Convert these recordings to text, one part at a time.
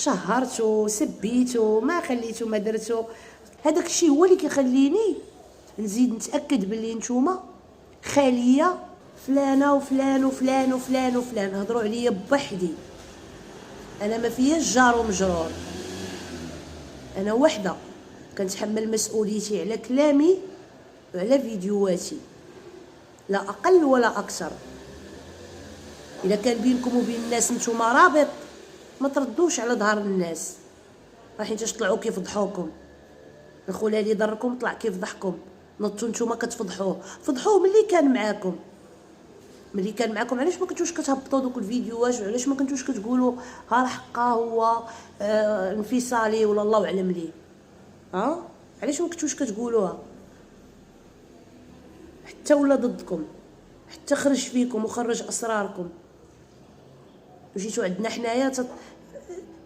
شهرتو سبيتو ما خليتو ما درتو. هذاك الشيء هو اللي كيخليني نزيد نتاكد باللي نتوما خاليه فلانه وفلان وفلان وفلان وفلان هضروا عليا بوحدي. انا ما فياش جار ومجرور، انا وحده كنتحمل مسؤوليتي على كلامي وعلى فيديوهاتي، لا اقل ولا اكثر. اذا كان بينكم وبين الناس نتوما رابط ما تردوش على ظهر الناس، راح تطلعوا كيفضحوكم. الخولا اللي ضركم طلع كيفضحكم، نضتوا نتوما كتفضحوه. فضحوه ملي كان معاكم، ملي كان معاكم. علاش ما كنتوش كتهبطوا دوك الفيديوهات؟ وعلاش ما كنتوش كتقولوا ها الحقا هو انفصالي ولا الله اعلم ليه؟ علاش ما كنتوش كتقولوها؟ حتى ولا ضدكم، حتى خرج فيكم وخرج اسراركم. وجيتوا عندنا حنايا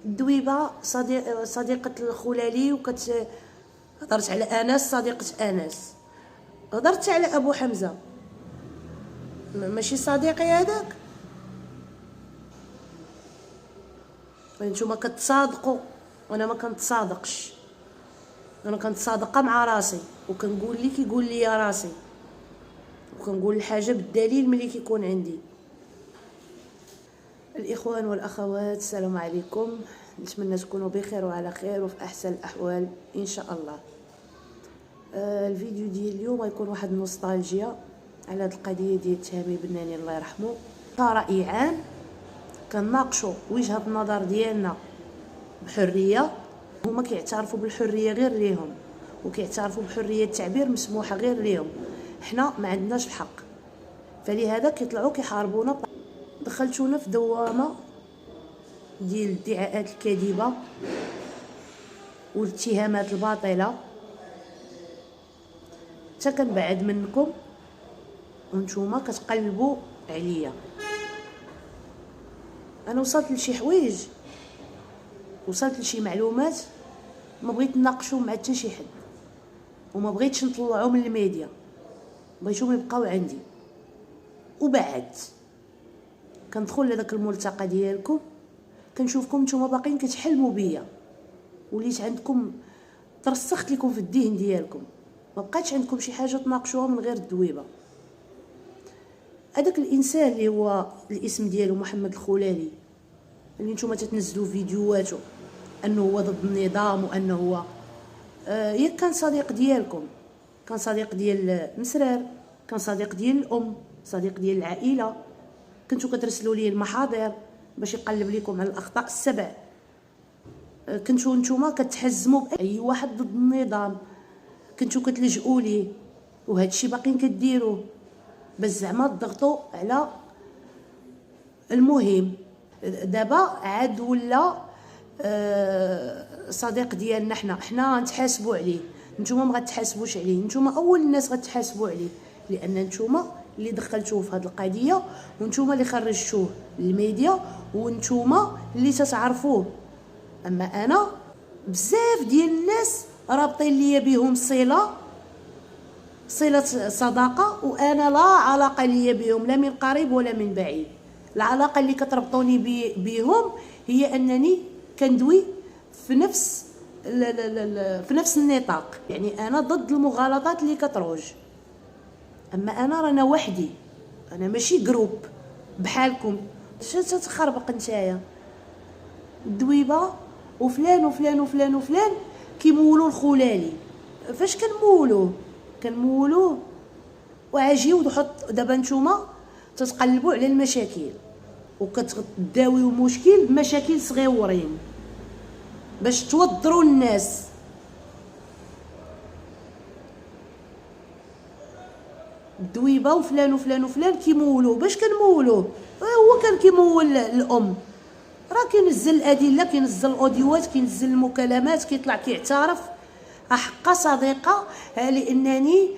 الدويبه صديقه الخلالي هضرت على انس صديقه انس، هضرت على ابو حمزه ماشي صديقي هذاك. نتوما كتصادقوا وانا ما كنتصادقش، انا كنتصادقه مع راسي وكنقول لي كيقول لي يا راسي، وكنقول الحاجه بالدليل ملي كيكون عندي. الاخوان والاخوات السلام عليكم، نتمنى تكونوا بخير وعلى خير وفي احسن الاحوال ان شاء الله. الفيديو ديال اليوم غيكون واحد النوستالجيا على هاد القضيه ديال تامر بناني الله يرحمه. كرأي عام كنناقشوا وجهه النظر ديالنا بحريه، هما كيعترفوا بالحريه غير ليهم وكيعترفوا بحريه التعبير مسموحه غير ليهم، حنا ما عندناش الحق. فلهذا كيطلعوا كيحاربونا، دخلتونا في دوامه ديال الادعاءات الكاذبه والاتهامات الباطله. حتى كنبعد منكم وانتوما كتقلبوا عليا. انا وصلت لشي حوايج، وصلت لشي معلومات ما بغيت نناقشوا مع حتى شي حد، وما بغيتش نطلعوا من الميديا، بغيتهم يبقاو عندي. وبعد كندخل لذاك الملتقى ديالكم كنشوفكم نتوما باقيين كتحلموا بيا، وليت عندكم ترسخت لكم في الذهن ديالكم، ما بقاتش عندكم شي حاجه تناقشوها من غير الدويبه. هذاك الانسان اللي هو الاسم ديالو محمد الخلالي، اللي نتوما تتنزلوا فيديوهاته انه هو ضد النظام وانه هو ياك كان صديق ديالكم، كان صديق ديال مسرار، كان صديق ديال الام، صديق ديال العائله. كنتو كترسلوا ليه المحاضر باش يقلب لكم على الاخطاء السبع. كنتو نتوما كتحزموا باي واحد ضد النظام، كنتو كتلجؤوا ليه، وهذا الشيء باقيين كديروه باش زعما تضغطوا على المهم. دابا عاد ولا صديق ديالنا، حنا غنتحاسبوا عليه، نتوما ما غتحاسبوش عليه. نتوما اول الناس غتحاسبوا عليه، لان نتوما اللي دخلتوه في هذه القضيه، ونتوما اللي خرجتوه للميديا، ونتوما اللي تتعرفوه. اما انا بزاف ديال الناس رابطين ليا بهم صله صداقه، وانا لا علاقه ليا بهم لا من قريب ولا من بعيد. العلاقه اللي كتربطوني بهم هي انني كندوي في نفس النطاق، يعني انا ضد المغالطات اللي كتروج. اما انا رانا وحدي، انا ماشي جروب بحالكم. شنو تتخربق نتايا؟ الدويبه وفلان وفلان وفلان وفلان كيمولوا الخلالي. فاش كنمولوه وعاجيو تحط. دابا نتوما تتقلبوا على المشاكل وكتداويو مشكل بمشاكل صغيورين باش توضروا الناس. الدويبه وفلان وفلان وفلان كيمولوا. باش كنمولوه؟ هو كان كيمول الام، راه كينزل الادله، كينزل الاوديوات، كينزل المكالمات، كيطلع كيعترف احق صديقه لانني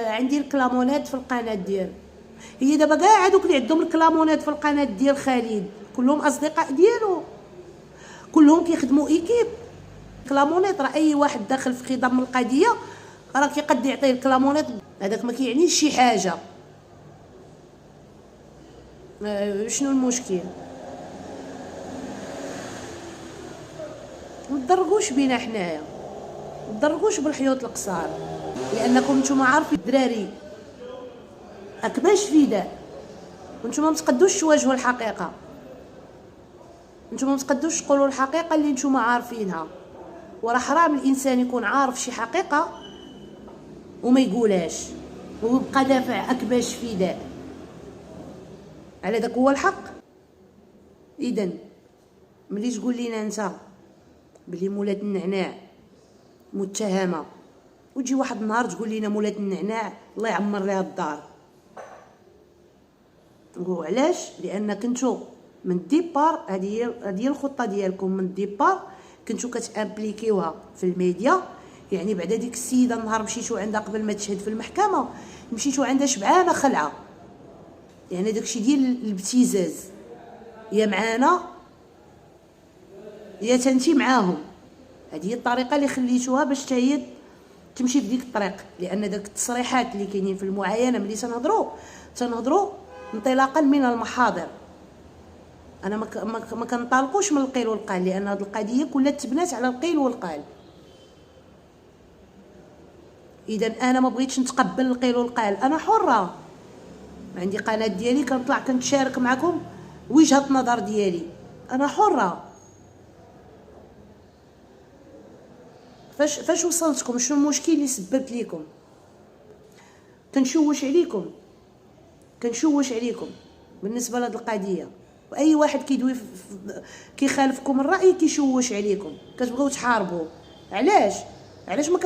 عندي الكلامونات في القناه ديالو. هي دابا كاع هذوك اللي عندهم الكلامونات في القناه ديال خالد كلهم اصدقاء ديالو، كلهم كيخدموا ايكيب. كلامونات راه اي واحد داخل في خضم القضيه راه كيقد يعطيه الكلامونات. هذاك ما كيعنيش شي حاجه. شنو المشكل؟ متضرقوش بينا حنايا، متضرقوش بالحيوط القصار، لانكم نتوما عارفين الدراري اكباش فداء، وانتوما متقدوش تواجهوا الحقيقه، نتوما متقدوش تقولوا الحقيقه اللي نتوما عارفينها. وراه حرام الانسان يكون عارف شي حقيقه وما يقولهاش ويبقى دافع اكباش فداء على داك هو الحق. اذا ملي تقول لينا انت بلي مولات النعناع متهمه، وتجي واحد النهار تقول لينا مولات النعناع الله يعمر ليها الدار، نقولوا علاش؟ لان كنتو من الديبار، هذه هي الخطه ديالكم من الديبار، كنتو كتامبليكيوها في الميديا. يعني بعد ديك السيده النهار مشيتو عندها قبل ما تشهد في المحكمه، مشيتو عندها شبعانه خلعه، يعني داكشي ديال الابتزاز، يا معانا يا تنتي معاهم. هذه هي الطريقه اللي خليتوها باش حتى هي تمشي في ديك الطريق. لان داك التصريحات اللي كاينين في المعاينه ملي تنهضروا انطلاقا من المحاضر، انا ما كنطالقوش من القيل والقال، لان هذه القضيه كلها تبنات على القيل والقال. اذا انا ما بغيتش نتقبل القيل والقال، انا حره، عندي قناه ديالي كنطلع كنتشارك معكم وجهه النظر ديالي، انا حره. فاش وصلتكم؟ شنو المشكل اللي سببت لكم؟ كنشوش عليكم بالنسبه لهاد القضيه، واي واحد كيدوي كيخالفكم الراي كيشوش عليكم، كتبغيو تحاربوه. علاش ما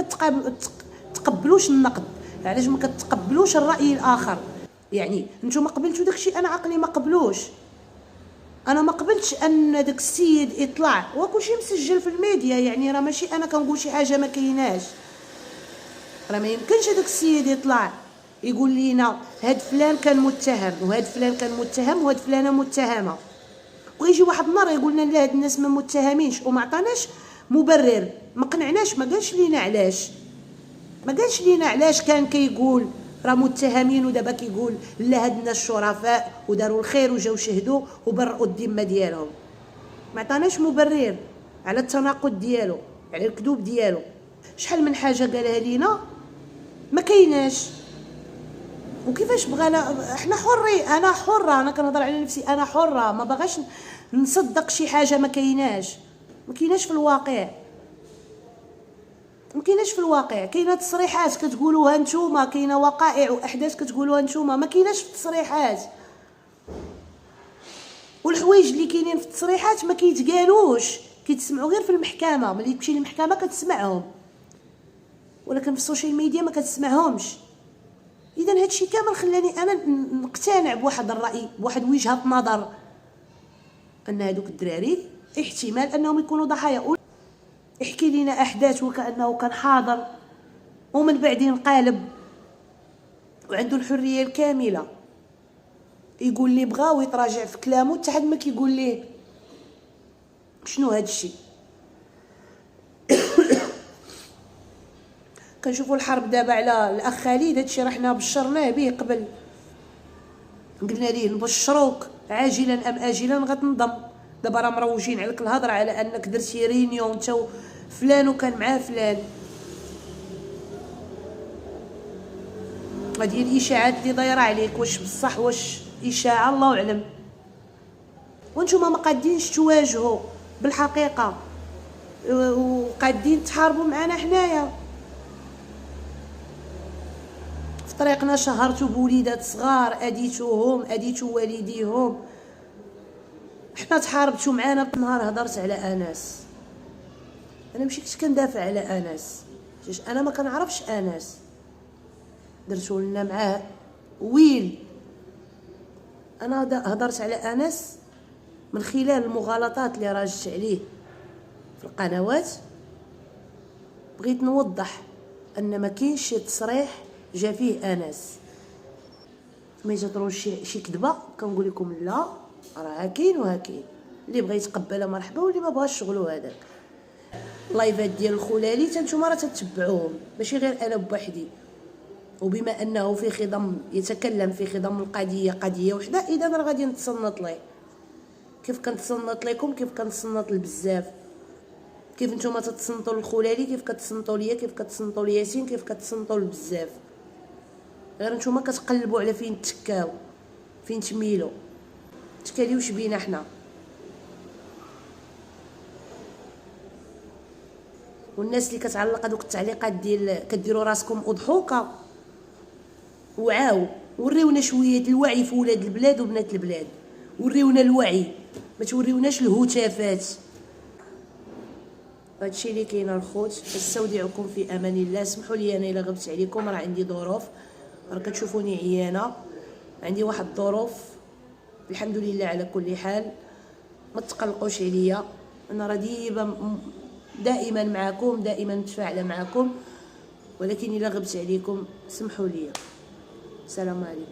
تقبلوش النقد؟ علاش ما كتقبلوش الراي الاخر؟ يعني نتوما قبلتوا داكشي انا عقلي ما قبلوش. انا ما قبلتش ان داك السيد يطلع وكلشي مسجل في الميديا، يعني راه ماشي انا كنقول شي حاجه ما كايناش، راه ما يمكنش هذاك السيد يطلع يقول لينا هاد فلان كان متهم وهاد فلان كان متهم وهاد فلانه متهمه، ويجي واحد النهار يقول لنا لا هاد الناس ما متهمينش وما عطاناش مبرر، ما قنعناش، ما قالش لينا علاش كان كيقول راه متهمين ودابا كيقول لا هاد الناس شرفاء وداروا الخير وجاو شهدوا وبرئوا الذمه ديالهم. ما عطاناش مبرر على التناقض ديالو، على الكذوب ديالو. شحال من حاجه قالها لينا ما كايناش، وكيفاش بغانا احنا حرين. انا حره، انا كنهضر على نفسي، انا حره، ما باغاش نصدق شي حاجه ما كايناش في الواقع، ما كايناش في الواقع. كاينه تصريحات كتقولوها نتوما، كاينه وقائع واحداث كتقولوها نتوما، ما كايناش في التصريحات. والحوايج اللي كاينين في التصريحات ما كيتقالوش، كيتسمعوا غير في المحكمه، ملي تمشي للمحكمه كتسمعهم، ولكن في السوشيال ميديا ما كتسمعهمش. اذا هادشي كامل خلاني انا نقتنع بواحد الراي، بواحد وجهه نظر، ان هذوك الدراري احتمال انهم يكونوا ضحايا. يحكي لنا احداث وكانه كان حاضر ومن بعد ينقلب، وعنده الحريه الكامله يقول لي بغا ويتراجع في كلامه حتى حد ما كيقول ليه شنو هذا الشيء. كنشوفوا الحرب دابا على الاخ خالد، هادشي راه حنا بشرناه به قبل، قلنا ليه نبشروك عاجلا ام اجلا غتنضم. دابا راه مروجين عليك الهضره على انك درتي رينيون انت فلان وكان معاه فلان. هذه الاشاعات اللي دايره عليك، واش بصح واش اشاعه الله اعلم. وانتم ما قادينش تواجهوا بالحقيقه وقادين تحاربوا معنا حنايا. في طريقنا شهرتوا بوليدات صغار، اديتوا والديهم، حنا تحاربتوا معنا. نهار هضرت على انس، انا ماشي كنت كندافع على انس، انا ما كنعرفش انس، درتو لنا معاه ويل. انا هضرت على انس من خلال المغالطات اللي راجت عليه في القنوات. بغيت نوضح ان ما كاينش شي تصريح جا فيه انس، ما يجدروش شي كذبه كنقول لكم لا راه كاين وهاكاين. اللي بغى يتقبلها مرحبا، واللي ما بغاش شغلو هذاك. اللايفات ديال الخلالي نتوما راه تتبعوهم، ماشي غير انا بوحدي. وبما انه في خضم يتكلم في خضم القضيه قضيه وحده، اذا راه غادي نتصنت ليه كيف كنتصنت لكم، كيف كنتصنت لبزاف. كيف نتوما تتصنتوا للخلالي، كيف كتصنتوا ليا، كيف كتصنتوا لياسين، كيف كتصنتوا لبزاف. غير نتوما كتقلبوا على فين تكاو، فين تميلوا. تكاليوش بينا حنا. والناس اللي كتعلق هذوك التعليقات ديال كديروا راسكم اضحوكه، وعاو وريونا شويه الوعي في ولاد البلاد وبنات البلاد، وريونا الوعي، ما توريوناش الهتافات. هادشي اللي كاين الخوت. استودعكم في امان الله. سمحوا لي انا الا غبت عليكم، راه عندي ظروف، راه كتشوفوني عيانه، عندي واحد الظروف الحمد لله على كل حال. ما تقلقوش عليا، انا راه دائما معكم، دائما متفاعله معكم، ولكن الا غبت عليكم سمحوا لي. السلام عليكم.